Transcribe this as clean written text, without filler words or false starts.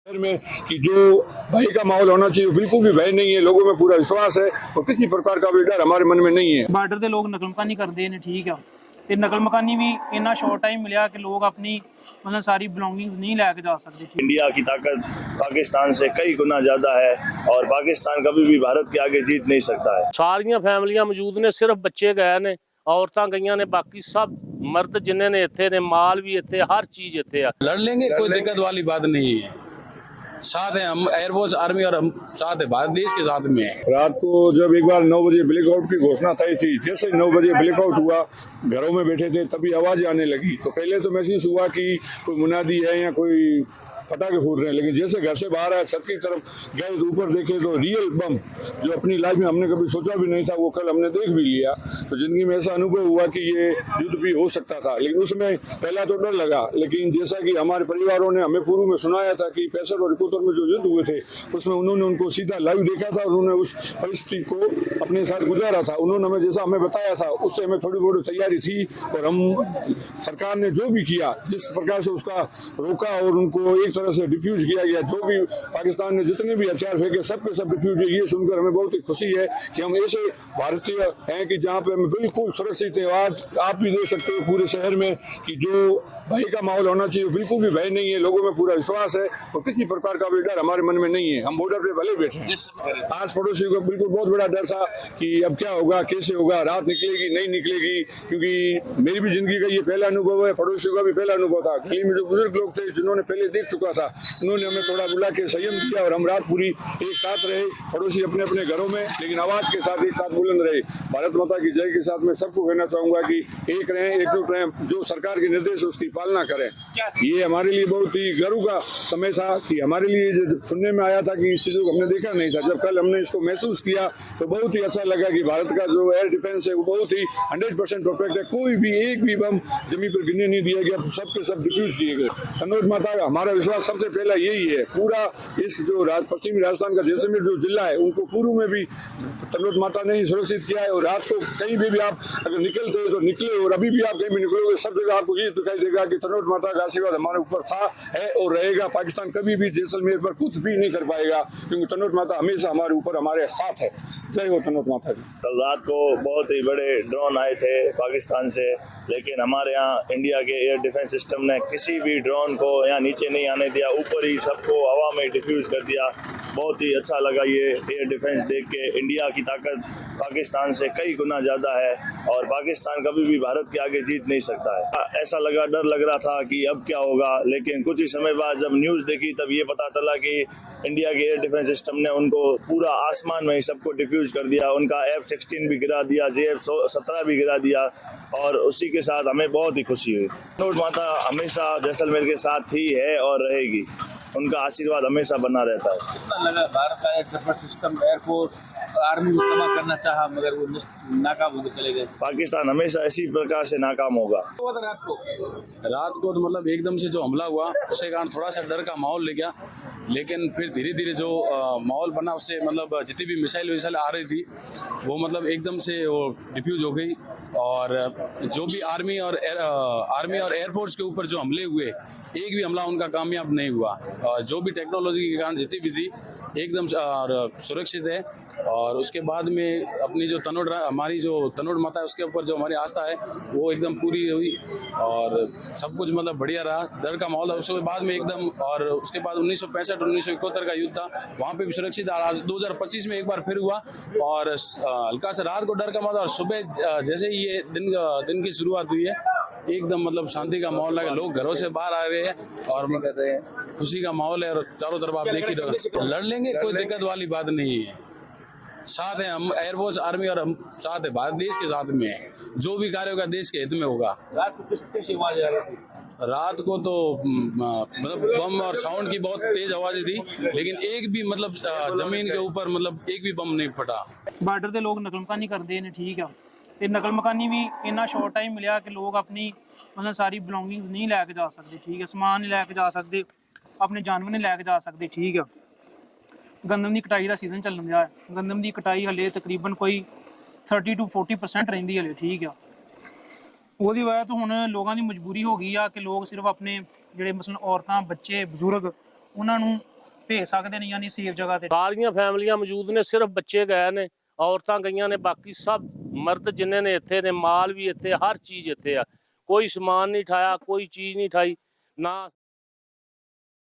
शहर में कि जो भय का माहौल होना चाहिए बिल्कुल भी भय नहीं है। लोगों में पूरा विश्वास है और किसी प्रकार का भी डर हमारे मन में नहीं है। ਬਾਰਡਰ ਦੇ ਲੋਕ ਨਕਲ ਮਕਾਨੀ ਕਰਦੇ ਨੇ, ਠੀਕ ਆ। ਤੇ ਨਕਲ ਮਕਾਨੀ ਵੀ ਇੰਨਾ ਸ਼ਾਰਟ ਟਾਈਮ ਮਿਲਿਆ ਕਿ ਲੋਕ ਆਪਣੀ मतलब सारी बिलोंगिंग्स नहीं लेके जा सकते। इंडिया की ताकत पाकिस्तान से कई गुना ज्यादा है और पाकिस्तान कभी भी भारत के आगे जीत नहीं सकता है। सारियां फैमिलियां मौजूद ने, सिर्फ बच्चे गए ने, औरतां गईयां ने, बाकी सब मर्द जिन्ने ने इत्थे ने, माल भी इत्थे, हर चीज इत्थे है। लड़ लेंगे, कोई दिक्कत वाली बात नहीं है। साथ है हम, एयरफोर्स आर्मी और हम साथ है, भारत देश के साथ में है। रात को जब एक बार 9 बजे ब्लैकआउट की घोषणा थी थी, जैसे 9 बजे ब्लैकआउट हुआ, घरों में बैठे थे, तभी आवाज आने लगी। तो पहले तो महसूस हुआ कि कोई मुनादी है या कोई पटाखे फूट रहे हैं, लेकिन जैसे घर से बाहर आए, छत की तरफ गए तो ऊपर देखे तो रियल बम जो अपनी लाइफ में हमने कभी सोचा भी नहीं था, वो कल हमने देख भी लिया। तो जिंदगी में ऐसा अनुभव हुआ कि ये युद्ध भी हो सकता था। लेकिन उसमें पहला तो डर लगा, लेकिन जैसा कि हमारे परिवारों ने हमें पूर्व में सुनाया था कि 65 और 71 में जो युद्ध हुए थे, उसमें उन्होंने उनको सीधा लाइव देखा था और उन्होंने उस परिस्थिति को अपने साथ गुजारा था। उन्होंने हमें जैसा हमें बताया था, उससे हमें थोड़ी बहुत तैयारी थी और हम सरकार ने जो भी किया, जिस प्रकार से उसका रोका और उनको एक तरह से डिफ्यूज किया गया, जो भी पाकिस्तान ने जितने भी हथियार फेंके सब के सब डिफ्यूज हुए। ये सुनकर हमें बहुत ही खुशी है कि हम ऐसे भारतीय हैं कि जहाँ पे हम बिल्कुल सुरक्षित है। आज आप भी देख सकते हो पूरे शहर में कि जो भय का माहौल होना चाहिए बिल्कुल भी भय नहीं है। लोगों में पूरा विश्वास है और किसी प्रकार का भी डर हमारे मन में नहीं है। हम बॉर्डर पे भले बैठे हैं, आस पड़ोसी को बिल्कुल बहुत बड़ा डर था कि अब क्या होगा, कैसे होगा, रात निकलेगी नहीं निकलेगी, क्योंकि मेरी भी जिंदगी का ये पहला अनुभव है, पड़ोसियों का भी पहला अनुभव था। गली में जो बुजुर्ग लोग थे जिन्होंने पहले देख चुका था, उन्होंने हमें थोड़ा बुला के संयम किया और हम रात पूरी एक साथ रहे, पड़ोसी अपने अपने घरों में, लेकिन आवाज के साथ एक साथ बुलंद रहे। भारत माता की जय के साथ मैं सबको कहना चाहूंगा कि एक रहें, एकजुट रहें, जो सरकार के निर्देश है उसकी पालना करें। ये हमारे लिए बहुत ही गर्व का समय था कि हमारे लिए सुनने में आया था कि इस चीजों को हमने देखा नहीं था। जब कल हमने इसको महसूस किया तो बहुत ही अच्छा लगा कि भारत का जो एयर डिफेंस है वो बहुत ही 100% परफेक्ट है। कोई भी एक भी बम जमीन पर गिरने नहीं दिया गया, सबके सब डिफ्यूज किए गए। कन्नौज माता का हमारा विश्वास सबसे पहला यही है। पूरा इस जो पश्चिमी राजस्थान का जैसलमेर जो जिला है, उनको पूर्व में भी कन्नौज माता ने ही सुरक्षित किया है। और रात को कहीं भी आप अगर निकलते हो तो निकले, और अभी भी आप कहीं भी निकलोगे सब जगह आपको ये दिखाई देगा कि कन्नौज माता का आशीर्वाद हमारे ऊपर था, है और रहेगा। पाकिस्तान कभी भी जैसलमेर पर कुछ भी नहीं कर पाएगा, क्योंकि कन्नौज माता हमेशा हमारे ऊपर हमारे साथ है। जय हो कन्नौज माता की। कल रात को बहुत ही बड़े ड्रोन आए थे पाकिस्तान से, लेकिन हमारे यहाँ इंडिया के एयर डिफेंस सिस्टम ने किसी भी ड्रोन को यहाँ नीचे नहीं आने दिया, ऊपर ही सबको हवा में डिफ्यूज कर दिया। बहुत ही अच्छा लगा ये एयर डिफेंस देख के। इंडिया की ताकत पाकिस्तान से कई गुना ज्यादा है और पाकिस्तान कभी भी भारत के आगे जीत नहीं सकता है। ऐसा लगा, डर लग रहा था कि अब क्या होगा, लेकिन कुछ ही समय बाद जब न्यूज़ देखी तब ये पता चला कि इंडिया के एयर डिफेंस सिस्टम ने उनको पूरा आसमान में ही सबको डिफ्यूज कर दिया। उनका F-16 भी गिरा दिया, JF-17 भी गिरा दिया और उसी के साथ हमें बहुत ही खुशी हुई। कन्नौज माता हमेशा जैसलमेर के साथ ही है और रहेगी, उनका आशीर्वाद हमेशा बना रहता है। कितना लगा भारत का एयर सिस्टम, एयरफोर्स आर्मी को जमा करना चाहा मगर वो नाकाम होकर चले गए। पाकिस्तान हमेशा इसी प्रकार से नाकाम होगा। रात को तो मतलब एकदम से जो हमला हुआ उसके कारण थोड़ा सा डर का माहौल ले गया, लेकिन फिर धीरे धीरे जो माहौल बना उससे मतलब जितनी भी मिसाइल आ रही थी वो मतलब एकदम से वो डिफ्यूज हो गई। और जो भी आर्मी और एयरफोर्स के ऊपर जो हमले हुए, एक भी हमला उनका कामयाब नहीं हुआ। जो भी टेक्नोलॉजी के कारण जितनी भी थी एकदम सुरक्षित है। और उसके बाद में अपनी जो हमारी जो तनोड़ माता है उसके ऊपर जो हमारी आस्था है वो एकदम पूरी हुई और सब कुछ मतलब बढ़िया रहा। डर का माहौल उसके बाद में एकदम, और उसके बाद 1965 और 1971 का युद्ध था, वहाँ पे भी सुरक्षित। आज 2025 में एक बार फिर हुआ और हल्का सा रात को डर का माहौल और सुबह जैसे ही ये दिन की शुरुआत हुई है एकदम मतलब शांति का माहौल है। लोग घरों से बाहर आ रहे हैं और खुशी का माहौल है और चारों तरफ आप देख ही रहे। लड़ लेंगे, कोई दिक्कत वाली बात नहीं है। साथ है हम, एयरफोर्स आर्मी और हम साथ है, भारत देश के साथ में है। जो भी कार्य होगा देश के हित में होगा। रात को कैसी आवाज आ रही थी? रात को तो मतलब बम और साउंड की बहुत तेज आवाजें थी, लेकिन एक भी मतलब जमीन के ऊपर मतलब एक भी बम नहीं फटा। ਬਾਰਡਰ ਦੇ ਲੋਕ ਨਕਲ ਮਕਾਨੀ ਕਰਦੇ ਨੇ, ਠੀਕ ਆ। ਤੇ ਨਕਲ ਮਕਾਨੀ ਵੀ ਇੰਨਾ ਸ਼ਾਰਟ ਟਾਈਮ ਮਿਲਿਆ ਕਿ ਲੋਕ ਆਪਣੀ मतलब ਸਾਰੀ ਬਿਲੋਂਗਿੰਗਸ ਨਹੀਂ ਲੈ ਕੇ ਜਾ ਸਕਦੇ, ਠੀਕ ਆ। ਸਮਾਨ ਨਹੀਂ ਲੈ ਕੇ ਜਾ ਸਕਦੇ, ਆਪਣੇ ਜਾਨਵਰ ਨਹੀਂ ਲੈ ਕੇ ਜਾ ਸਕਦੇ, ਠੀਕ ਆ। ਗੰਦਮ ਦੀ ਕਟਾਈ ਦਾ ਸੀਜ਼ਨ ਚੱਲਣ ਦਿਆ ਹੈ। ਗੰਦਮ ਦੀ ਕਟਾਈ ਹਲੇ ਤਕਰੀਬਨ ਕੋਈ 30 to 40% ਰਹਿੰਦੀ ਹਲੇ, ਠੀਕ ਆ। ਉਹਦੀ ਵਜ੍ਹਾ ਤੋਂ ਹੁਣ ਲੋਕਾਂ ਦੀ ਮਜਬੂਰੀ ਹੋ ਗਈ ਆ ਕਿ ਲੋਕ ਸਿਰਫ ਆਪਣੇ ਜਿਹੜੇ ਮਸਲਨ ਔਰਤਾਂ, ਬੱਚੇ, ਬਜ਼ੁਰਗ, ਉਹਨਾਂ ਨੂੰ ਭੇਜ ਸਕਦੇ ਨੇ ਯਾਨੀ ਸੇਫ ਜਗ੍ਹਾ ਤੇ? ਸਾਰੀਆਂ ਫੈਮਲੀਆਂ ਮੌਜੂਦ ਨੇ, ਸਿਰਫ ਬੱਚੇ ਗਏ ਨੇ, ਔਰਤਾਂ ਗਈਆਂ ਨੇ, ਬਾਕੀ ਸਭ ਮਰਦ ਜਿੰਨੇ ਨੇ ਇੱਥੇ ਨੇ, ਮਾਲ ਵੀ ਇੱਥੇ, ਹਰ ਚੀਜ਼ ਇੱਥੇ ਆ। ਕੋਈ ਸਮਾਨ ਨਹੀਂ ਠਾਇਆ, ਕੋਈ ਚੀਜ਼ ਨਹੀਂ ਠਾਈ ਨਾ।